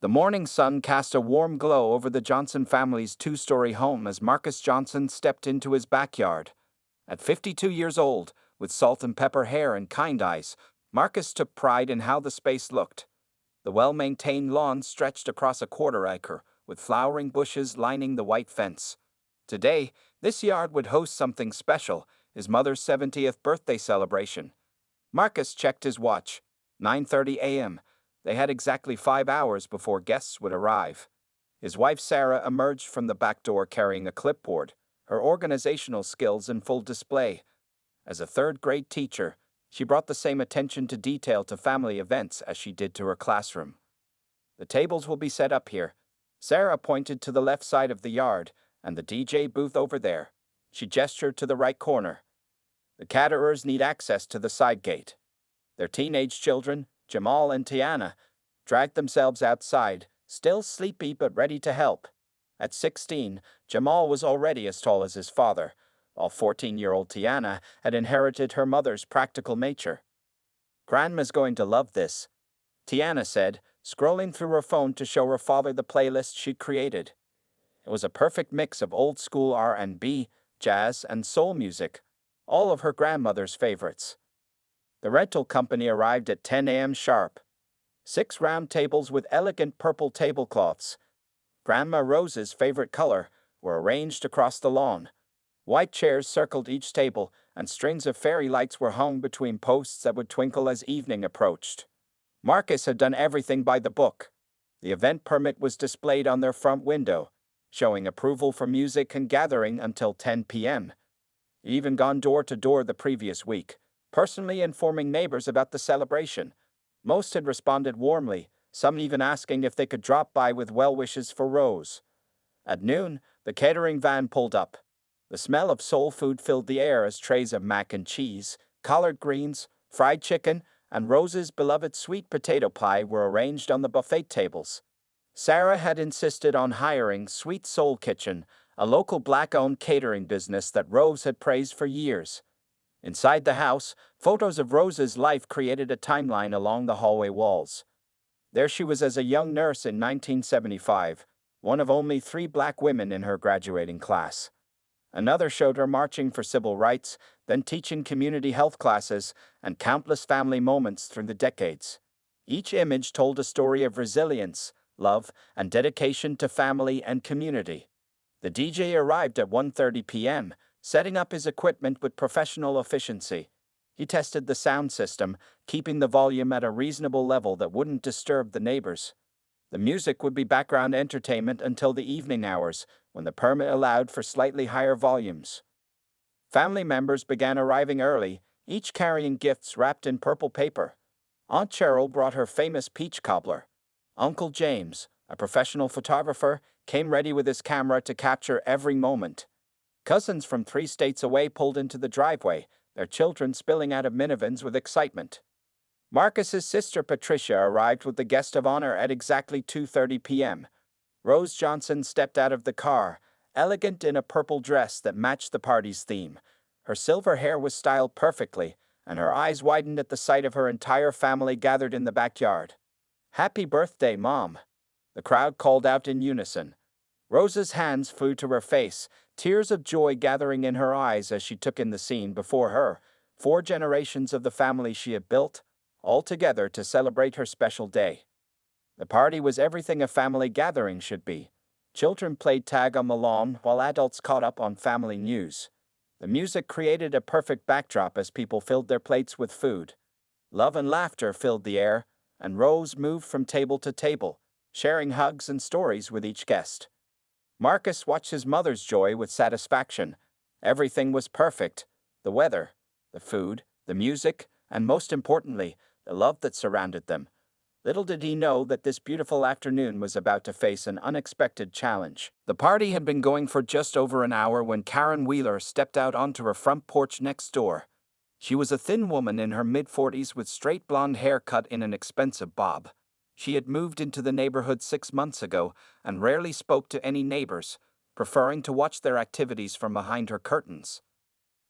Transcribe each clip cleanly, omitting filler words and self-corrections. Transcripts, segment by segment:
The morning sun cast a warm glow over the Johnson family's two-story home as Marcus Johnson stepped into his backyard. At 52 years old, with salt and pepper hair and kind eyes, Marcus took pride in how the space looked. The well-maintained lawn stretched across a quarter-acre, with flowering bushes lining the white fence. Today, this yard would host something special, his mother's 70th birthday celebration. Marcus checked his watch. 9:30 a.m. They had exactly 5 hours before guests would arrive. His wife Sarah emerged from the back door carrying a clipboard, her organizational skills in full display. As a third-grade teacher, she brought the same attention to detail to family events as she did to her classroom. The tables will be set up here. Sarah pointed to the left side of the yard, and the DJ booth over there. She gestured to the right corner. The caterers need access to the side gate. Their teenage children, Jamal and Tiana, dragged themselves outside, still sleepy but ready to help. At 16, Jamal was already as tall as his father, while 14-year-old Tiana had inherited her mother's practical nature. "Grandma's going to love this," Tiana said, scrolling through her phone to show her father the playlist she'd created. It was a perfect mix of old-school R&B, jazz, and soul music, all of her grandmother's favorites. The rental company arrived at 10 a.m. sharp. 6 round tables with elegant purple tablecloths, Grandma Rose's favorite color, were arranged across the lawn. White chairs circled each table, and strings of fairy lights were hung between posts that would twinkle as evening approached. Marcus had done everything by the book. The event permit was displayed on their front window, showing approval for music and gathering until 10 p.m. He'd even gone door to door the previous week, personally informing neighbors about the celebration. Most had responded warmly, some even asking if they could drop by with well wishes for Rose. At noon, the catering van pulled up. The smell of soul food filled the air as trays of mac and cheese, collard greens, fried chicken, and Rose's beloved sweet potato pie were arranged on the buffet tables. Sarah had insisted on hiring Sweet Soul Kitchen, a local black-owned catering business that Rose had praised for years. Inside the house, photos of Rose's life created a timeline along the hallway walls. There she was as a young nurse in 1975, one of only 3 black women in her graduating class. Another showed her marching for civil rights, then teaching community health classes, and countless family moments through the decades. Each image told a story of resilience, love, and dedication to family and community. The DJ arrived at 1:30 p.m., setting up his equipment with professional efficiency. He tested the sound system, keeping the volume at a reasonable level that wouldn't disturb the neighbors. The music would be background entertainment until the evening hours, when the permit allowed for slightly higher volumes. Family members began arriving early, each carrying gifts wrapped in purple paper. Aunt Cheryl brought her famous peach cobbler. Uncle James, a professional photographer, came ready with his camera to capture every moment. Cousins from 3 states away pulled into the driveway, their children spilling out of minivans with excitement. Marcus's sister Patricia arrived with the guest of honor at exactly 2:30 p.m. Rose Johnson stepped out of the car, elegant in a purple dress that matched the party's theme. Her silver hair was styled perfectly, and her eyes widened at the sight of her entire family gathered in the backyard. "Happy birthday, Mom!" the crowd called out in unison. Rose's hands flew to her face, tears of joy gathering in her eyes as she took in the scene before her, 4 generations of the family she had built, all together to celebrate her special day. The party was everything a family gathering should be. Children played tag on the lawn while adults caught up on family news. The music created a perfect backdrop as people filled their plates with food. Love and laughter filled the air, and Rose moved from table to table, sharing hugs and stories with each guest. Marcus watched his mother's joy with satisfaction. Everything was perfect: the weather, the food, the music, and most importantly, the love that surrounded them. Little did he know that this beautiful afternoon was about to face an unexpected challenge. The party had been going for just over an hour when Karen Wheeler stepped out onto her front porch next door. She was a thin woman in her mid-40s with straight blonde hair cut in an expensive bob. She had moved into the neighborhood 6 months ago and rarely spoke to any neighbors, preferring to watch their activities from behind her curtains.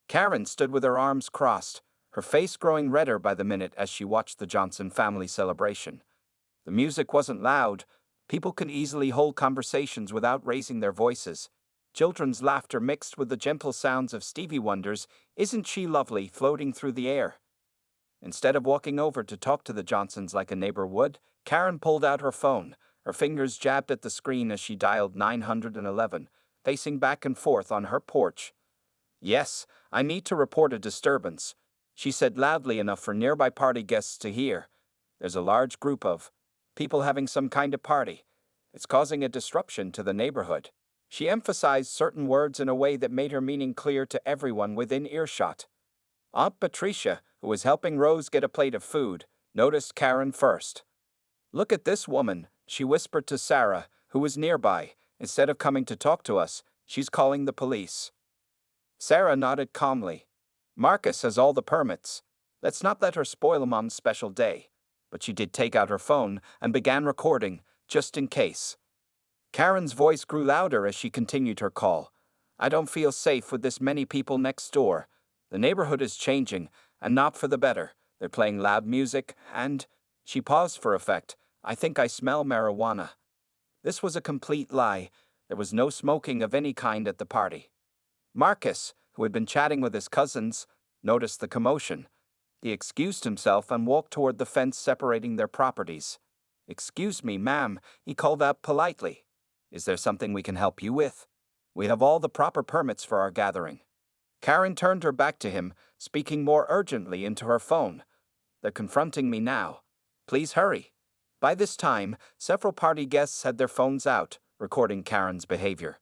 Karen stood with her arms crossed, her face growing redder by the minute as she watched the Johnson family celebration. The music wasn't loud, People can easily hold conversations without raising their voices. Children's laughter mixed with the gentle sounds of Stevie Wonder's "Isn't She Lovely" floating through the air. Instead of walking over to talk to the Johnsons like a neighbor would, Karen pulled out her phone. Her fingers jabbed at the screen as she dialed 911, pacing back and forth on her porch. "Yes, I need to report a disturbance," she said loudly enough for nearby party guests to hear. "There's a large group of people having some kind of party. It's causing a disruption to the neighborhood." She emphasized certain words in a way that made her meaning clear to everyone within earshot. Aunt Patricia, who was helping Rose get a plate of food, noticed Karen first. "Look at this woman," she whispered to Sarah, who was nearby. "Instead of coming to talk to us, she's calling the police." Sarah nodded calmly. "Marcus has all the permits. Let's not let her spoil Mom's special day." But she did take out her phone and began recording, just in case. Karen's voice grew louder as she continued her call. "I don't feel safe with this many people next door. The neighborhood is changing, and not for the better. They're playing loud music, and—" She paused for effect. "I think I smell marijuana." This was a complete lie. There was no smoking of any kind at the party. Marcus, who had been chatting with his cousins, noticed the commotion. He excused himself and walked toward the fence separating their properties. "Excuse me, ma'am," he called out politely. "Is there something we can help you with? We have all the proper permits for our gathering." Karen turned her back to him, speaking more urgently into her phone. "They're confronting me now. Please hurry." By this time, several party guests had their phones out, recording Karen's behavior.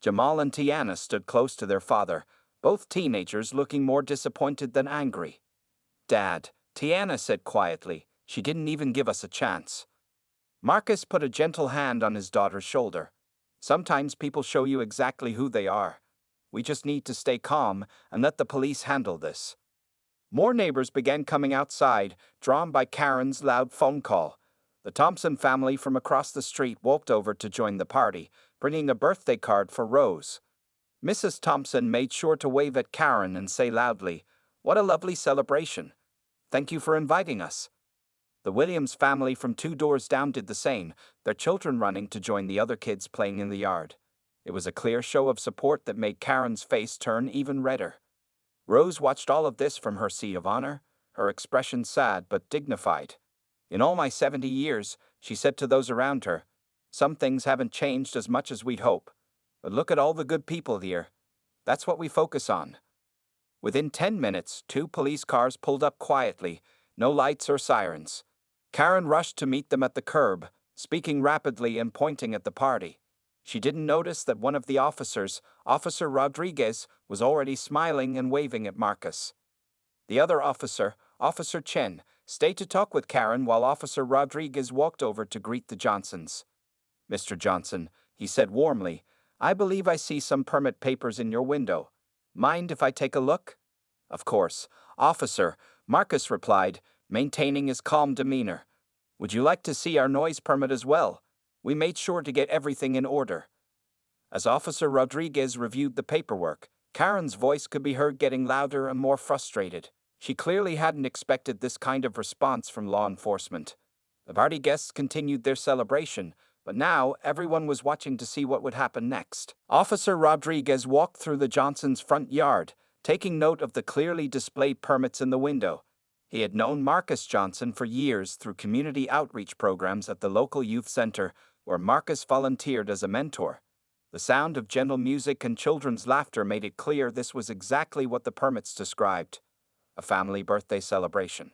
Jamal and Tiana stood close to their father, both teenagers looking more disappointed than angry. "Dad," Tiana said quietly, "she didn't even give us a chance." Marcus put a gentle hand on his daughter's shoulder. "Sometimes people show you exactly who they are. We just need to stay calm and let the police handle this." More neighbors began coming outside, drawn by Karen's loud phone call. The Thompson family from across the street walked over to join the party, bringing a birthday card for Rose. Mrs. Thompson made sure to wave at Karen and say loudly, "What a lovely celebration. Thank you for inviting us." The Williams family from 2 doors down did the same, their children running to join the other kids playing in the yard. It was a clear show of support that made Karen's face turn even redder. Rose watched all of this from her seat of honor, her expression sad but dignified. "In all my 70 years," she said to those around her, "some things haven't changed as much as we'd hope. But look at all the good people here. That's what we focus on." Within 10 minutes, 2 police cars pulled up quietly, no lights or sirens. Karen rushed to meet them at the curb, speaking rapidly and pointing at the party. She didn't notice that one of the officers, Officer Rodriguez, was already smiling and waving at Marcus. The other officer, Officer Chen, stayed to talk with Karen while Officer Rodriguez walked over to greet the Johnsons. "Mr. Johnson," he said warmly, "I believe I see some permit papers in your window. Mind if I take a look?" "Of course, officer," Marcus replied, maintaining his calm demeanor. "Would you like to see our noise permit as well? We made sure to get everything in order." As Officer Rodriguez reviewed the paperwork, Karen's voice could be heard getting louder and more frustrated. She clearly hadn't expected this kind of response from law enforcement. The party guests continued their celebration, but now everyone was watching to see what would happen next. Officer Rodriguez walked through the Johnsons' front yard, taking note of the clearly displayed permits in the window. He had known Marcus Johnson for years through community outreach programs at the local youth center, where Marcus volunteered as a mentor. The sound of gentle music and children's laughter made it clear this was exactly what the permits described: a family birthday celebration.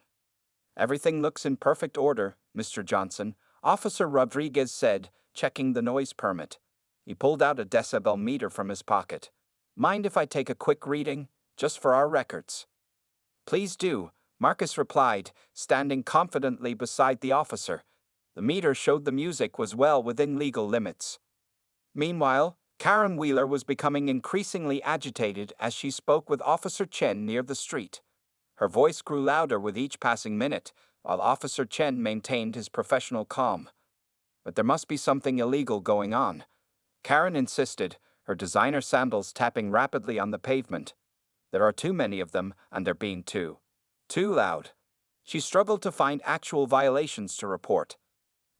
"Everything looks in perfect order, Mr. Johnson," Officer Rodriguez said, checking the noise permit. He pulled out a decibel meter from his pocket. "Mind if I take a quick reading, just for our records?" "Please do," Marcus replied, standing confidently beside the officer. The meter showed the music was well within legal limits. Meanwhile, Karen Wheeler was becoming increasingly agitated as she spoke with Officer Chen near the street. Her voice grew louder with each passing minute, while Officer Chen maintained his professional calm. But there must be something illegal going on. Karen insisted, her designer sandals tapping rapidly on the pavement. There are too many of them, and they're being too loud. She struggled to find actual violations to report.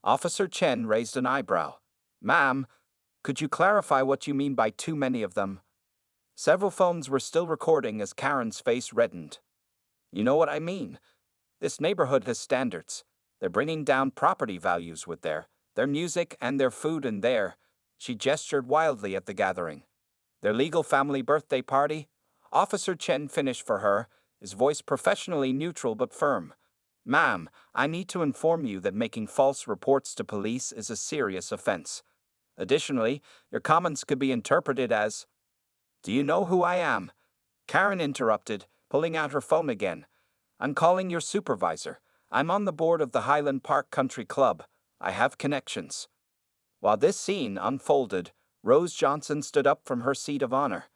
Officer Chen raised an eyebrow. Ma'am, could you clarify what you mean by too many of them? Several phones were still recording as Karen's face reddened. You know what I mean. This neighborhood has standards. They're bringing down property values with their music and their food and she gestured wildly at the gathering. Their legal family birthday party? Officer Chen finished for her, his voice professionally neutral but firm. Ma'am, I need to inform you that making false reports to police is a serious offense. Additionally, your comments could be interpreted as, "Do you know who I am?" Karen interrupted, pulling out her phone again. "I'm calling your supervisor. I'm on the board of the Highland Park Country Club. I have connections." While this scene unfolded, Rose Johnson stood up from her seat of honor.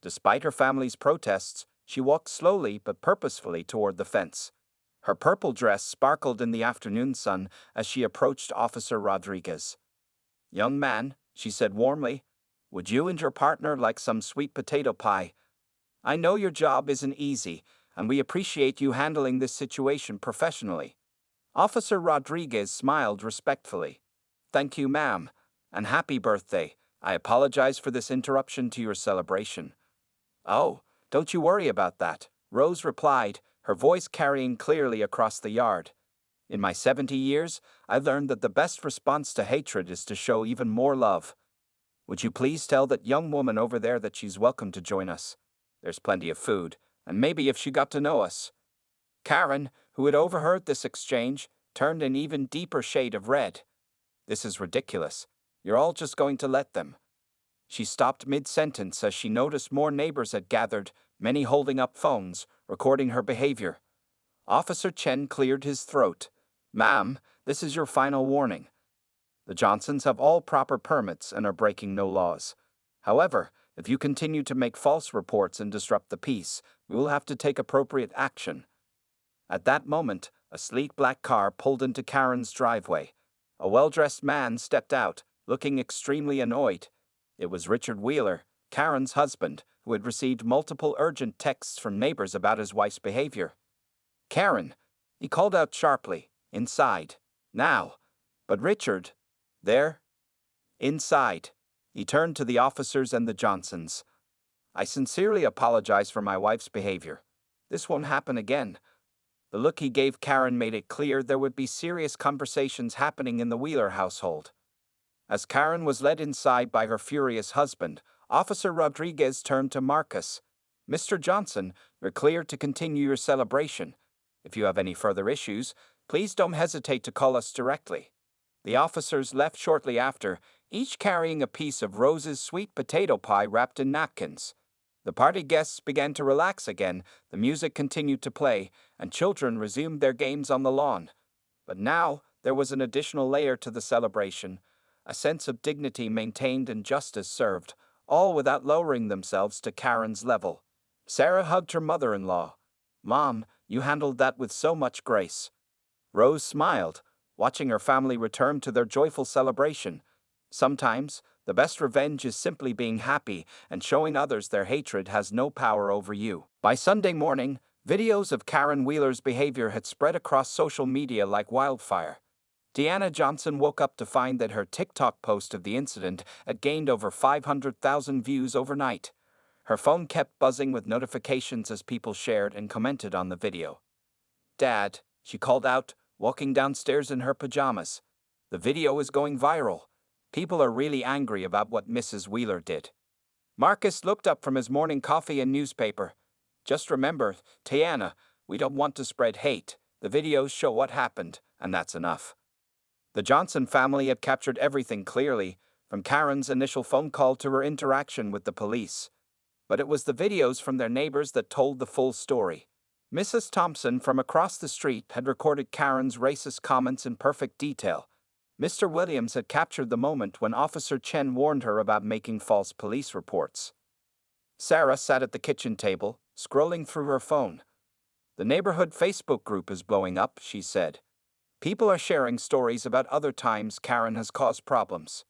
Despite her family's protests, she walked slowly but purposefully toward the fence. Her purple dress sparkled in the afternoon sun as she approached Officer Rodriguez. "Young man," she said warmly, "would you and your partner like some sweet potato pie? I know your job isn't easy, and we appreciate you handling this situation professionally." Officer Rodriguez smiled respectfully. "Thank you, ma'am, and happy birthday. I apologize for this interruption to your celebration." "Oh, don't you worry about that," Rose replied, her voice carrying clearly across the yard. "In my 70 years, I learned that the best response to hatred is to show even more love. Would you please tell that young woman over there that she's welcome to join us? There's plenty of food, and maybe if she got to know us." Karen, who had overheard this exchange, turned an even deeper shade of red. "This is ridiculous. You're all just going to let them." She stopped mid-sentence as she noticed more neighbors had gathered, many holding up phones, recording her behavior. Officer Chen cleared his throat. "Ma'am, this is your final warning. The Johnsons have all proper permits and are breaking no laws. However, if you continue to make false reports and disrupt the peace, we will have to take appropriate action." At that moment, a sleek black car pulled into Karen's driveway. A well-dressed man stepped out, looking extremely annoyed. It was Richard Wheeler, Karen's husband, who had received multiple urgent texts from neighbors about his wife's behavior. "Karen," he called out sharply, "inside. Now." But Richard, there? Inside. He turned to the officers and the Johnsons. "I sincerely apologize for my wife's behavior. This won't happen again." The look he gave Karen made it clear there would be serious conversations happening in the Wheeler household. As Karen was led inside by her furious husband, Officer Rodriguez turned to Marcus. "Mr. Johnson, you're clear to continue your celebration. If you have any further issues, please don't hesitate to call us directly." The officers left shortly after, each carrying a piece of Rose's sweet potato pie wrapped in napkins. The party guests began to relax again, the music continued to play, and children resumed their games on the lawn. But now there was an additional layer to the celebration, a sense of dignity maintained and justice served, all without lowering themselves to Karen's level. Sarah hugged her mother-in-law. "Mom, you handled that with so much grace." Rose smiled, watching her family return to their joyful celebration. Sometimes, the best revenge is simply being happy, and showing others their hatred has no power over you. By Sunday morning, videos of Karen Wheeler's behavior had spread across social media like wildfire. Deanna Johnson woke up to find that her TikTok post of the incident had gained over 500,000 views overnight. Her phone kept buzzing with notifications as people shared and commented on the video. "Dad," she called out, walking downstairs in her pajamas. "The video is going viral. People are really angry about what Mrs. Wheeler did." Marcus looked up from his morning coffee and newspaper. "Just remember, Tiana, we don't want to spread hate. The videos show what happened, and that's enough." The Johnson family had captured everything clearly, from Karen's initial phone call to her interaction with the police. But it was the videos from their neighbors that told the full story. Mrs. Thompson from across the street had recorded Karen's racist comments in perfect detail. Mr. Williams had captured the moment when Officer Chen warned her about making false police reports. Sarah sat at the kitchen table, scrolling through her phone. "The neighborhood Facebook group is blowing up," she said. "People are sharing stories about other times Karen has caused problems."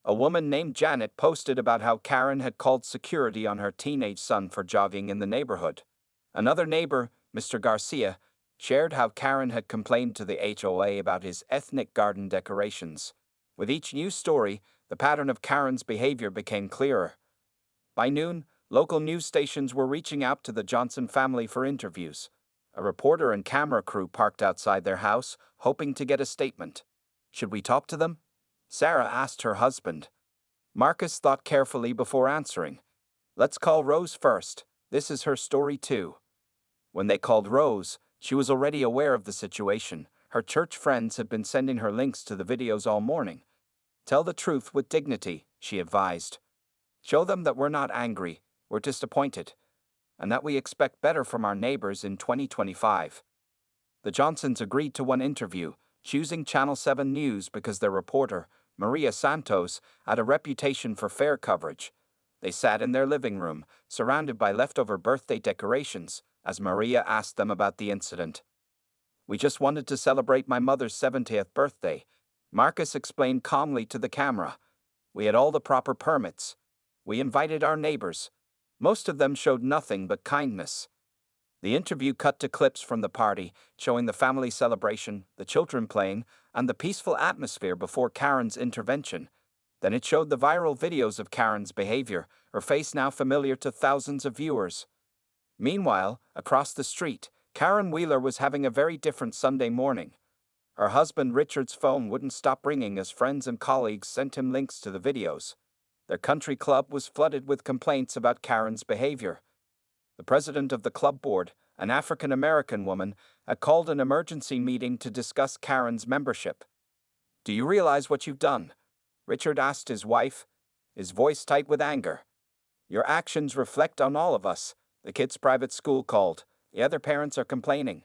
A woman named Janet posted about how Karen had called security on her teenage son for jogging in the neighborhood. Another neighbor, Mr. Garcia, shared how Karen had complained to the HOA about his ethnic garden decorations. With each news story, the pattern of Karen's behavior became clearer. By noon, local news stations were reaching out to the Johnson family for interviews. A reporter and camera crew parked outside their house, hoping to get a statement. "Should we talk to them?" Sarah asked her husband. Marcus thought carefully before answering. "Let's call Rose first. This is her story too." When they called Rose, she was already aware of the situation. Her church friends had been sending her links to the videos all morning. "Tell the truth with dignity," she advised. "Show them that we're not angry, we're disappointed, and that we expect better from our neighbors in 2025. The Johnsons agreed to one interview, choosing Channel 7 News because their reporter, Maria Santos, had a reputation for fair coverage. They sat in their living room, surrounded by leftover birthday decorations, as Maria asked them about the incident. "We just wanted to celebrate my mother's 70th birthday," Marcus explained calmly to the camera. "We had all the proper permits. We invited our neighbors. Most of them showed nothing but kindness." The interview cut to clips from the party, showing the family celebration, the children playing, and the peaceful atmosphere before Karen's intervention. Then it showed the viral videos of Karen's behavior, her face now familiar to thousands of viewers. Meanwhile, across the street, Karen Wheeler was having a very different Sunday morning. Her husband Richard's phone wouldn't stop ringing as friends and colleagues sent him links to the videos. Their country club was flooded with complaints about Karen's behavior. The president of the club board, an African-American woman, had called an emergency meeting to discuss Karen's membership. "Do you realize what you've done?" Richard asked his wife, his voice tight with anger. "Your actions reflect on all of us," the kids' private school called. "The other parents are complaining."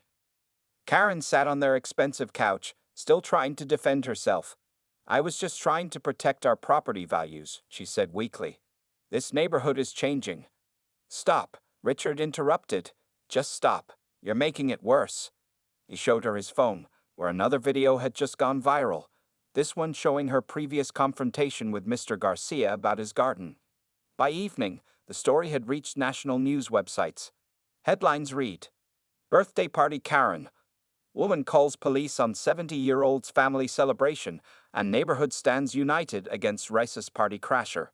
Karen sat on their expensive couch, still trying to defend herself. "I was just trying to protect our property values," she said weakly. "This neighborhood is changing." "Stop," Richard interrupted. "Just stop. You're making it worse." He showed her his phone, where another video had just gone viral, this one showing her previous confrontation with Mr. Garcia about his garden. By evening, the story had reached national news websites. Headlines read, "Birthday Party Karen. Woman calls police on 70-year-old's family celebration, and neighborhood stands united against racist party crasher."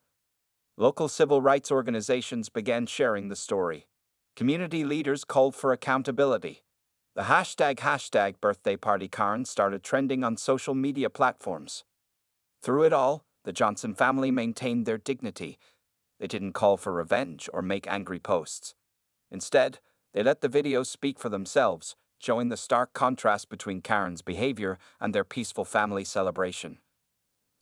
Local civil rights organizations began sharing the story. Community leaders called for accountability. The hashtag birthday party Karen started trending on social media platforms. Through it all, the Johnson family maintained their dignity. They didn't call for revenge or make angry posts. Instead, they let the videos speak for themselves, showing the stark contrast between Karen's behavior and their peaceful family celebration.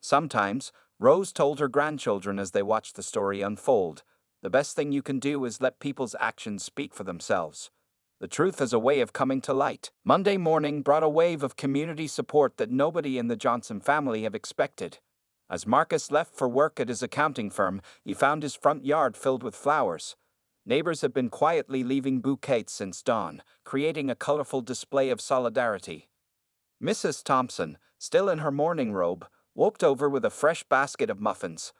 Sometimes, Rose told her grandchildren as they watched the story unfold, "The best thing you can do is let people's actions speak for themselves. The truth is a way of coming to light." Monday morning brought a wave of community support that nobody in the Johnson family had expected. As Marcus left for work at his accounting firm, he found his front yard filled with flowers. Neighbors had been quietly leaving bouquets since dawn, creating a colorful display of solidarity. Mrs. Thompson, still in her morning robe, walked over with a fresh basket of muffins.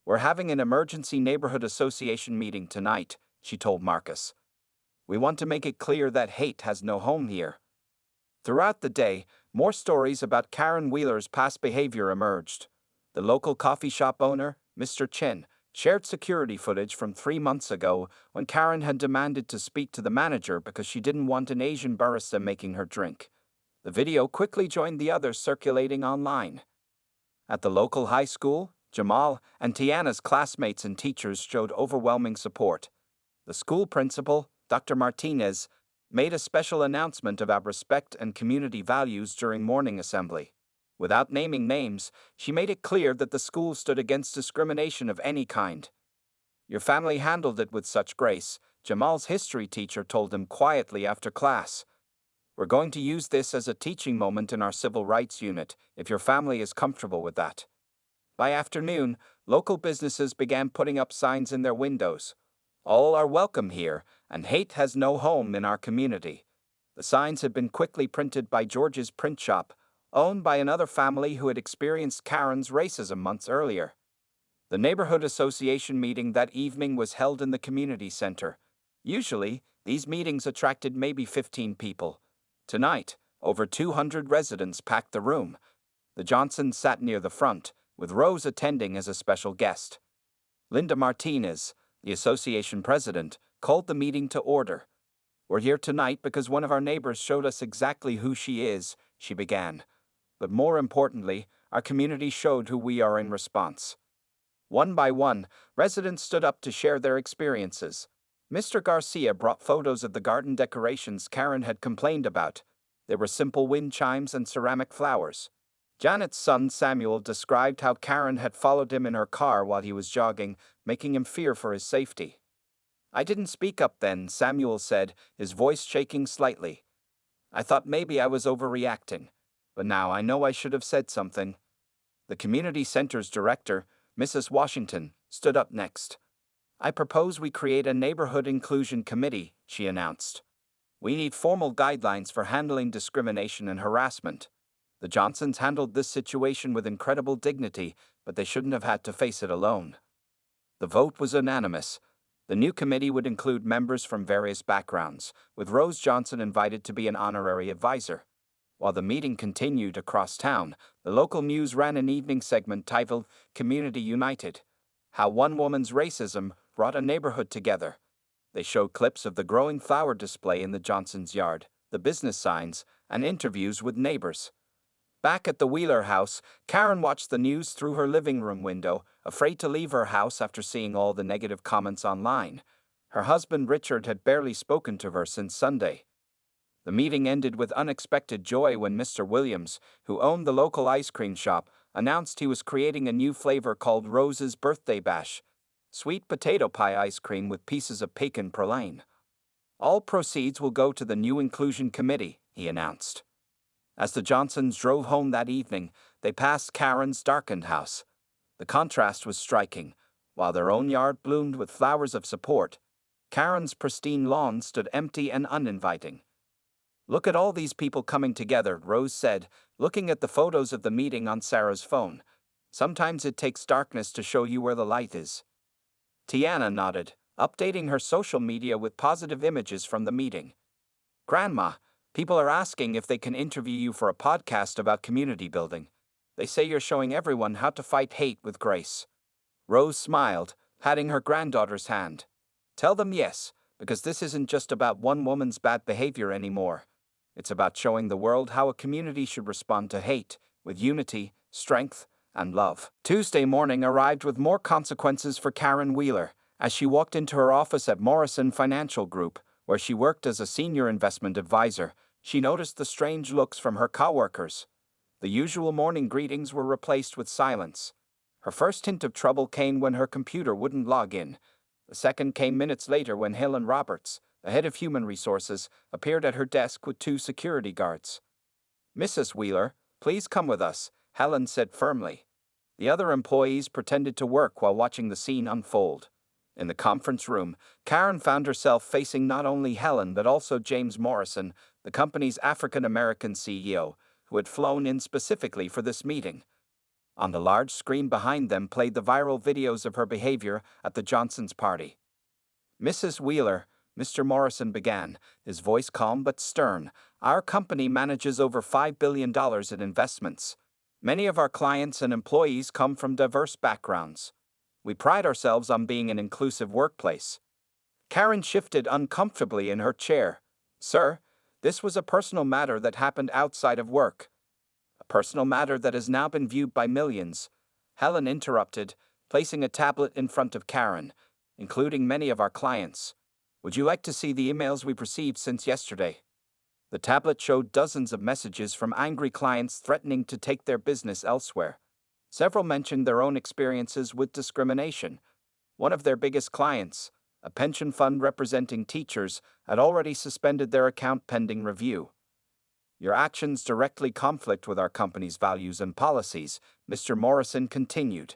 "We're having an emergency neighborhood association meeting tonight," she told Marcus. "We want to make it clear that hate has no home here." Throughout the day, more stories about Karen Wheeler's past behavior emerged. The local coffee shop owner, Mr. Chin, shared security footage from 3 months ago when Karen had demanded to speak to the manager because she didn't want an Asian barista making her drink. The video quickly joined the others circulating online. At the local high school, Jamal and Tiana's classmates and teachers showed overwhelming support. The school principal, Dr. Martinez, made a special announcement about respect and community values during morning assembly. Without naming names, she made it clear that the school stood against discrimination of any kind. "Your family handled it with such grace," Jamal's history teacher told him quietly after class. "We're going to use this as a teaching moment in our civil rights unit, if your family is comfortable with that." By afternoon, local businesses began putting up signs in their windows. "All are welcome here, and hate has no home in our community." The signs had been quickly printed by George's Print Shop, owned by another family who had experienced Karen's racism months earlier. The neighborhood association meeting that evening was held in the community center. Usually, these meetings attracted maybe 15 people. Tonight, over 200 residents packed the room. The Johnsons sat near the front, with Rose attending as a special guest. Linda Martinez, the association president, called the meeting to order. "We're here tonight because one of our neighbors showed us exactly who she is," she began. "But more importantly, our community showed who we are in response." One by one, residents stood up to share their experiences. Mr. Garcia brought photos of the garden decorations Karen had complained about. There were simple wind chimes and ceramic flowers. Janet's son Samuel described how Karen had followed him in her car while he was jogging, making him fear for his safety. "I didn't speak up then," Samuel said, his voice shaking slightly. "I thought maybe I was overreacting, but now I know I should have said something." The community center's director, Mrs. Washington, stood up next. "I propose we create a neighborhood inclusion committee," she announced. "We need formal guidelines for handling discrimination and harassment." The Johnsons handled this situation with incredible dignity, but they shouldn't have had to face it alone. The vote was unanimous. The new committee would include members from various backgrounds, with Rose Johnson invited to be an honorary advisor. While the meeting continued across town, the local news ran an evening segment titled "Community United: How One Woman's Racism Brought a Neighborhood Together." They showed clips of the growing flower display in the Johnsons' yard, the business signs, and interviews with neighbors. Back at the Wheeler house, Karen watched the news through her living room window, afraid to leave her house after seeing all the negative comments online. Her husband Richard had barely spoken to her since Sunday. The meeting ended with unexpected joy when Mr. Williams, who owned the local ice cream shop, announced he was creating a new flavor called Rose's Birthday Bash, sweet potato pie ice cream with pieces of pecan praline. "All proceeds will go to the new inclusion committee," he announced. As the Johnsons drove home that evening, they passed Karen's darkened house. The contrast was striking. While their own yard bloomed with flowers of support, Karen's pristine lawn stood empty and uninviting. "Look at all these people coming together," Rose said, looking at the photos of the meeting on Sarah's phone. "Sometimes it takes darkness to show you where the light is." Tiana nodded, updating her social media with positive images from the meeting. "Grandma, people are asking if they can interview you for a podcast about community building. They say you're showing everyone how to fight hate with grace." Rose smiled, patting her granddaughter's hand. "Tell them yes, because this isn't just about one woman's bad behavior anymore. It's about showing the world how a community should respond to hate, with unity, strength, and love." Tuesday morning arrived with more consequences for Karen Wheeler, as she walked into her office at Morrison Financial Group, where she worked as a senior investment advisor. She noticed the strange looks from her coworkers. The usual morning greetings were replaced with silence. Her first hint of trouble came when her computer wouldn't log in. The second came minutes later when Helen Roberts, the head of human resources, appeared at her desk with 2 security guards. "Mrs. Wheeler, please come with us," Helen said firmly. The other employees pretended to work while watching the scene unfold. In the conference room, Karen found herself facing not only Helen but also James Morrison, the company's African-American CEO, who had flown in specifically for this meeting. On the large screen behind them played the viral videos of her behavior at the Johnsons' party. "Mrs. Wheeler," Mr. Morrison began, his voice calm but stern, "our company manages over $5 billion in investments. Many of our clients and employees come from diverse backgrounds. We pride ourselves on being an inclusive workplace." Karen shifted uncomfortably in her chair. "Sir, this was a personal matter that happened outside of work." "A personal matter that has now been viewed by millions," Helen interrupted, placing a tablet in front of Karen, "including many of our clients. Would you like to see the emails we've received since yesterday?" The tablet showed dozens of messages from angry clients threatening to take their business elsewhere. Several mentioned their own experiences with discrimination. One of their biggest clients, a pension fund representing teachers, had already suspended their account pending review. "Your actions directly conflict with our company's values and policies," Mr. Morrison continued.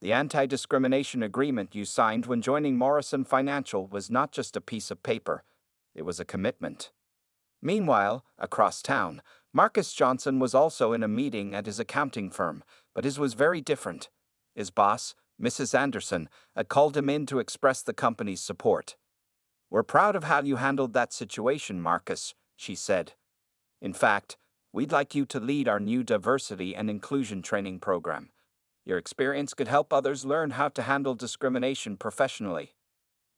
"The anti-discrimination agreement you signed when joining Morrison Financial was not just a piece of paper, it was a commitment." Meanwhile, across town, Marcus Johnson was also in a meeting at his accounting firm, but his was very different. His boss, Mrs. Anderson, had called him in to express the company's support. "We're proud of how you handled that situation, Marcus," she said. In fact, we'd like you to lead our new diversity and inclusion training program. Your experience could help others learn how to handle discrimination professionally.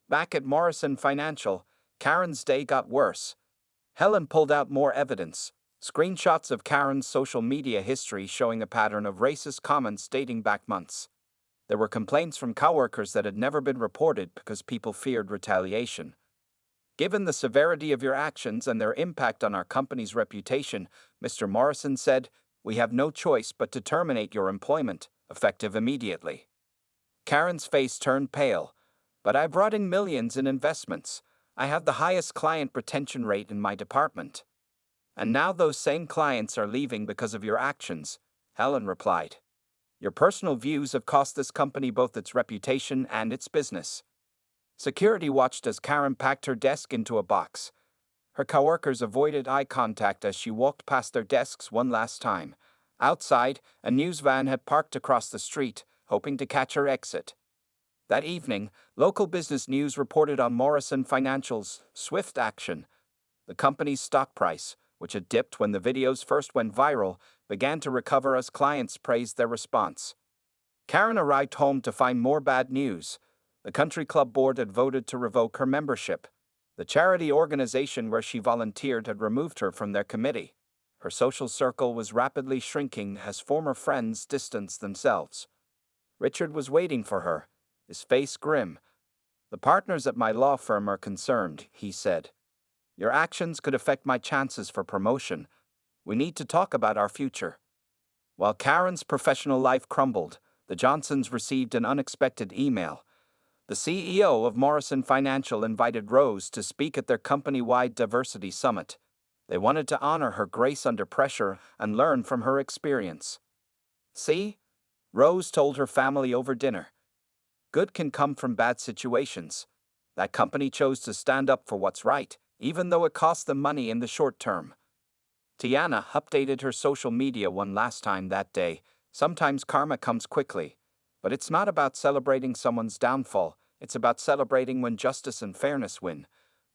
Back at Morrison Financial, Karen's day got worse. Helen pulled out more evidence, screenshots of Karen's social media history showing a pattern of racist comments dating back months. There were complaints from coworkers that had never been reported because people feared retaliation. Given the severity of your actions and their impact on our company's reputation, Mr. Morrison said, we have no choice but to terminate your employment, effective immediately. Karen's face turned pale. But I brought in millions in investments. I have the highest client retention rate in my department. And now those same clients are leaving because of your actions, Helen replied. Your personal views have cost this company both its reputation and its business. Security watched as Karen packed her desk into a box. Her coworkers avoided eye contact as she walked past their desks one last time. Outside, a news van had parked across the street, hoping to catch her exit. That evening, local business news reported on Morrison Financial's swift action. The company's stock price, which had dipped when the videos first went viral, began to recover as clients praised their response. Karen arrived home to find more bad news. The country club board had voted to revoke her membership. The charity organization where she volunteered had removed her from their committee. Her social circle was rapidly shrinking as former friends distanced themselves. Richard was waiting for her, his face grim. The partners at my law firm are concerned, he said. Your actions could affect my chances for promotion. We need to talk about our future. While Karen's professional life crumbled, the Johnsons received an unexpected email. The CEO of Morrison Financial invited Rose to speak at their company-wide diversity summit. They wanted to honor her grace under pressure and learn from her experience. See? Rose told her family over dinner. Good can come from bad situations. That company chose to stand up for what's right, even though it cost them money in the short term. Tiana updated her social media one last time that day. Sometimes karma comes quickly. But it's not about celebrating someone's downfall, it's about celebrating when justice and fairness win.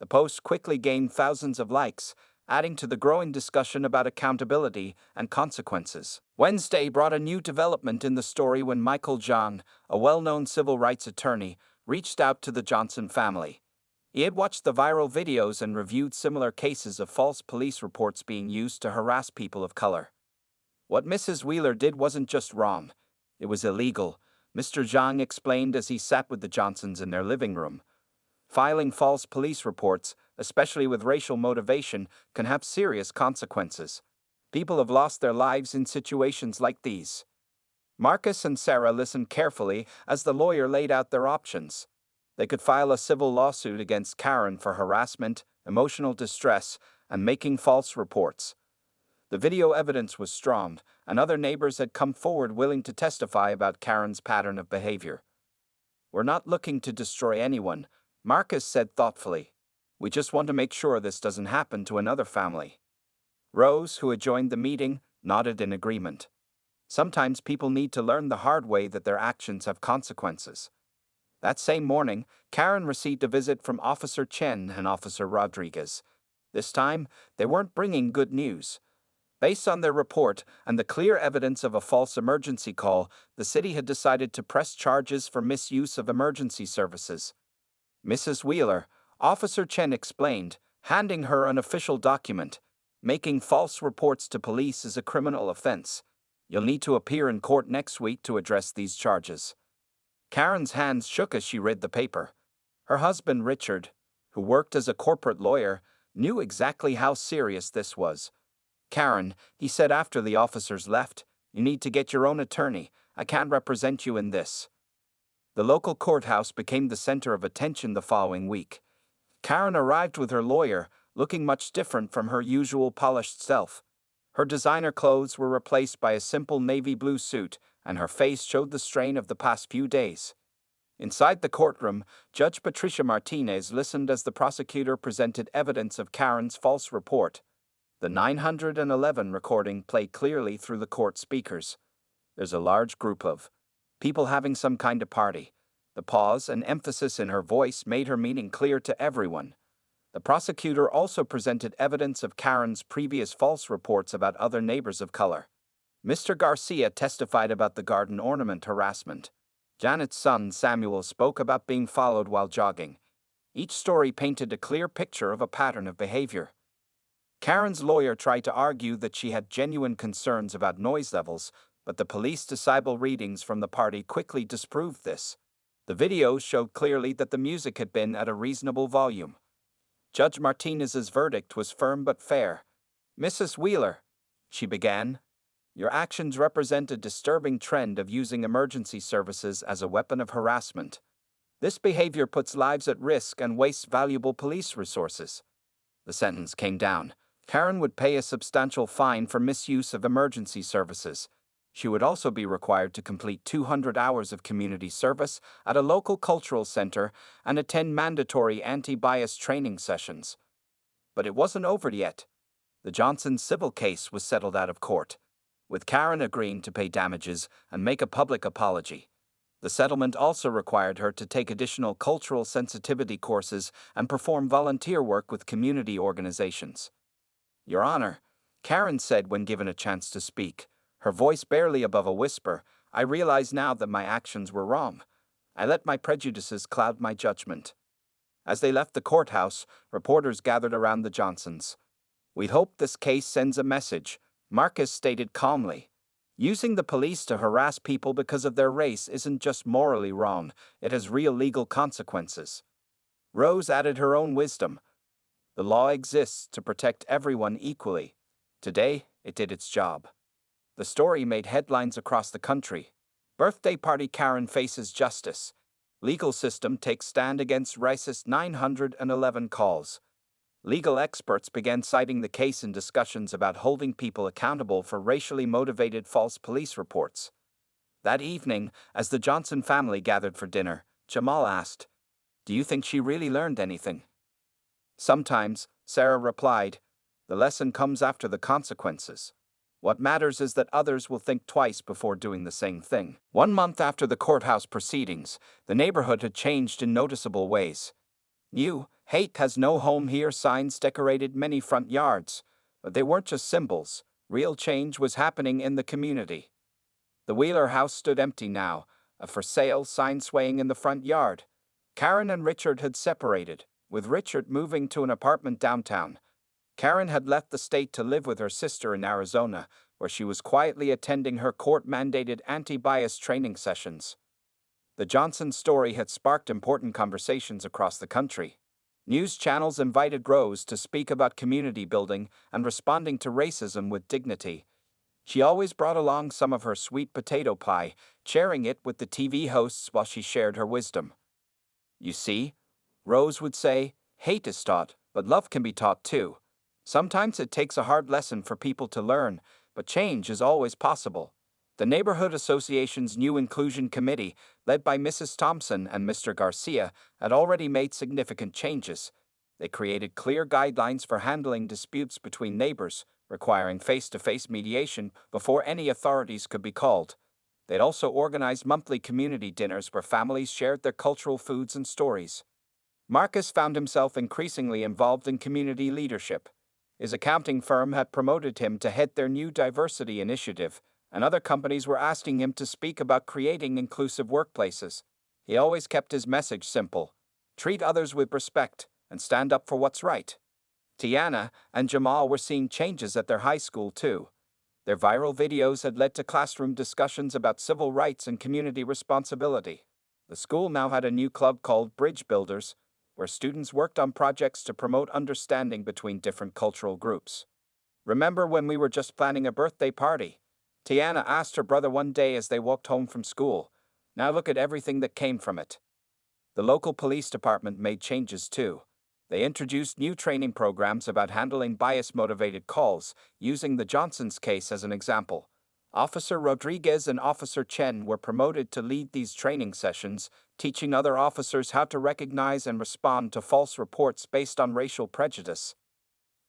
The post quickly gained thousands of likes, adding to the growing discussion about accountability and consequences. Wednesday brought a new development in the story when Michael John, a well-known civil rights attorney, reached out to the Johnson family. He had watched the viral videos and reviewed similar cases of false police reports being used to harass people of color. What Mrs. Wheeler did wasn't just wrong, it was illegal, Mr. Zhang explained as he sat with the Johnsons in their living room. Filing false police reports, especially with racial motivation, can have serious consequences. People have lost their lives in situations like these. Marcus and Sarah listened carefully as the lawyer laid out their options. They could file a civil lawsuit against Karen for harassment, emotional distress, and making false reports. The video evidence was strong, and other neighbors had come forward willing to testify about Karen's pattern of behavior. We're not looking to destroy anyone, Marcus said thoughtfully. We just want to make sure this doesn't happen to another family. Rose, who had joined the meeting, nodded in agreement. Sometimes people need to learn the hard way that their actions have consequences. That same morning, Karen received a visit from Officer Chen and Officer Rodriguez. This time, they weren't bringing good news. Based on their report and the clear evidence of a false emergency call, the city had decided to press charges for misuse of emergency services. Mrs. Wheeler, Officer Chen explained, handing her an official document. Making false reports to police is a criminal offense. You'll need to appear in court next week to address these charges. Karen's hands shook as she read the paper. Her husband, Richard, who worked as a corporate lawyer, knew exactly how serious this was. Karen, he said after the officers left, you need to get your own attorney. I can't represent you in this. The local courthouse became the center of attention the following week. Karen arrived with her lawyer, looking much different from her usual polished self. Her designer clothes were replaced by a simple navy blue suit, and her face showed the strain of the past few days. Inside the courtroom, Judge Patricia Martinez listened as the prosecutor presented evidence of Karen's false report. The 911 recording played clearly through the court speakers. There's a large group of people having some kind of party. The pause and emphasis in her voice made her meaning clear to everyone. The prosecutor also presented evidence of Karen's previous false reports about other neighbors of color. Mr. Garcia testified about the garden ornament harassment. Janet's son, Samuel, spoke about being followed while jogging. Each story painted a clear picture of a pattern of behavior. Karen's lawyer tried to argue that she had genuine concerns about noise levels, but the police decibel readings from the party quickly disproved this. The videos showed clearly that the music had been at a reasonable volume. Judge Martinez's verdict was firm but fair. "Mrs. Wheeler," she began, "your actions represent a disturbing trend of using emergency services as a weapon of harassment. This behavior puts lives at risk and wastes valuable police resources." The sentence came down. Karen would pay a substantial fine for misuse of emergency services. She would also be required to complete 200 hours of community service at a local cultural center and attend mandatory anti-bias training sessions. But it wasn't over yet. The Johnson civil case was settled out of court, with Karen agreeing to pay damages and make a public apology. The settlement also required her to take additional cultural sensitivity courses and perform volunteer work with community organizations. "Your Honor," Karen said when given a chance to speak, her voice barely above a whisper, "I realize now that my actions were wrong. I let my prejudices cloud my judgment." As they left the courthouse, reporters gathered around the Johnsons. "We hope this case sends a message," Marcus stated calmly. "Using the police to harass people because of their race isn't just morally wrong, it has real legal consequences." Rose added her own wisdom. "The law exists to protect everyone equally. Today, it did its job." The story made headlines across the country. Birthday party Karen faces justice. Legal system takes stand against racist 911 calls. Legal experts began citing the case in discussions about holding people accountable for racially motivated false police reports. That evening, as the Johnson family gathered for dinner, Jamal asked, "Do you think she really learned anything?" "Sometimes," Sarah replied. "The lesson comes after the consequences. What matters is that others will think twice before doing the same thing." 1 month after the courthouse proceedings, the neighborhood had changed in noticeable ways. New "Hate has no home here" signs decorated many front yards, but they weren't just symbols. Real change was happening in the community. The Wheeler house stood empty now, a "for sale" sign swaying in the front yard. Karen and Richard had separated, with Richard moving to an apartment downtown. Karen had left the state to live with her sister in Arizona, where she was quietly attending her court-mandated anti-bias training sessions. The Johnson story had sparked important conversations across the country. News channels invited Rose to speak about community building and responding to racism with dignity. She always brought along some of her sweet potato pie, sharing it with the TV hosts while she shared her wisdom. "You see," Rose would say, "hate is taught, but love can be taught too. Sometimes it takes a hard lesson for people to learn, but change is always possible." The Neighborhood Association's new inclusion committee, led by Mrs. Thompson and Mr. Garcia, had already made significant changes. They created clear guidelines for handling disputes between neighbors, requiring face-to-face mediation before any authorities could be called. They'd also organized monthly community dinners where families shared their cultural foods and stories. Marcus found himself increasingly involved in community leadership. His accounting firm had promoted him to head their new diversity initiative, and other companies were asking him to speak about creating inclusive workplaces. He always kept his message simple: treat others with respect and stand up for what's right. Tiana and Jamal were seeing changes at their high school too. Their viral videos had led to classroom discussions about civil rights and community responsibility. The school now had a new club called Bridge Builders, where students worked on projects to promote understanding between different cultural groups. "Remember when we were just planning a birthday party?" Tiana asked her brother one day as they walked home from school. "Now look at everything that came from it." The local police department made changes too. They introduced new training programs about handling bias-motivated calls, using the Johnson's case as an example. Officer Rodriguez and Officer Chen were promoted to lead these training sessions, teaching other officers how to recognize and respond to false reports based on racial prejudice.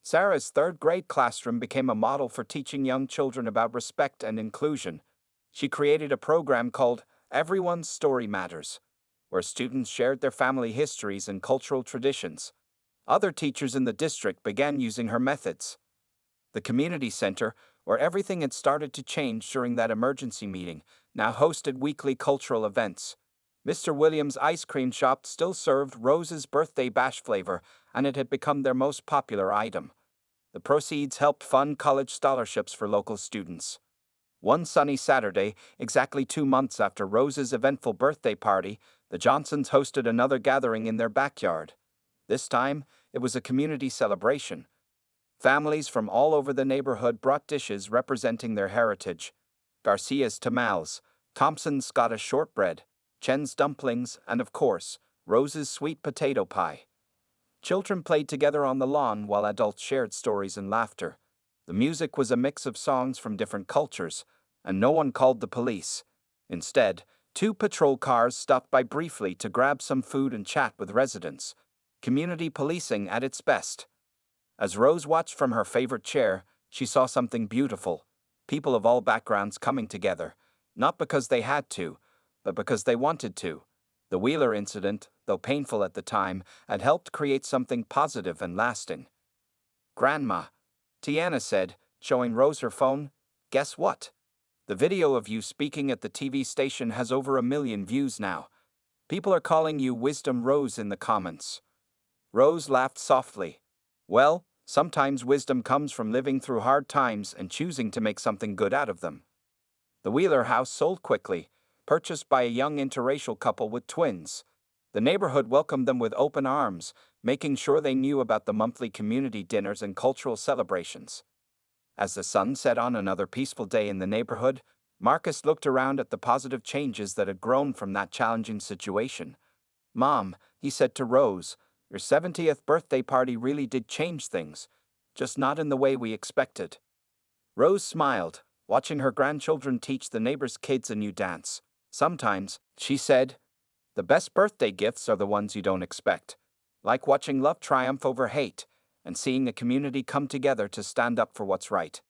Sarah's third-grade classroom became a model for teaching young children about respect and inclusion. She created a program called Everyone's Story Matters, where students shared their family histories and cultural traditions. Other teachers in the district began using her methods. The community center, where everything had started to change during that emergency meeting, now hosted weekly cultural events. Mr. Williams' ice cream shop still served Rose's birthday bash flavor, and it had become their most popular item. The proceeds helped fund college scholarships for local students. One sunny Saturday, exactly 2 months after Rose's eventful birthday party, the Johnsons hosted another gathering in their backyard. This time, it was a community celebration. Families from all over the neighborhood brought dishes representing their heritage: Garcia's tamales, Thompson's Scottish shortbread, Chen's dumplings, and of course, Rose's sweet potato pie. Children played together on the lawn while adults shared stories and laughter. The music was a mix of songs from different cultures, and no one called the police. Instead, 2 patrol cars stopped by briefly to grab some food and chat with residents. Community policing at its best. As Rose watched from her favorite chair, she saw something beautiful: people of all backgrounds coming together, not because they had to, but because they wanted to. The Wheeler incident, though painful at the time, had helped create something positive and lasting. "Grandma," Tiana said, showing Rose her phone, "guess what? The video of you speaking at the TV station has over 1 million views now. People are calling you Wisdom Rose in the comments." Rose laughed softly. "Well, sometimes wisdom comes from living through hard times and choosing to make something good out of them." The Wheeler house sold quickly, purchased by a young interracial couple with twins. The neighborhood welcomed them with open arms, making sure they knew about the monthly community dinners and cultural celebrations. As the sun set on another peaceful day in the neighborhood, Marcus looked around at the positive changes that had grown from that challenging situation. "Mom," he said to Rose, "your 70th birthday party really did change things, just not in the way we expected." Rose smiled, watching her grandchildren teach the neighbors' kids a new dance. "Sometimes," she said, "the best birthday gifts are the ones you don't expect. Like watching love triumph over hate, and seeing a community come together to stand up for what's right."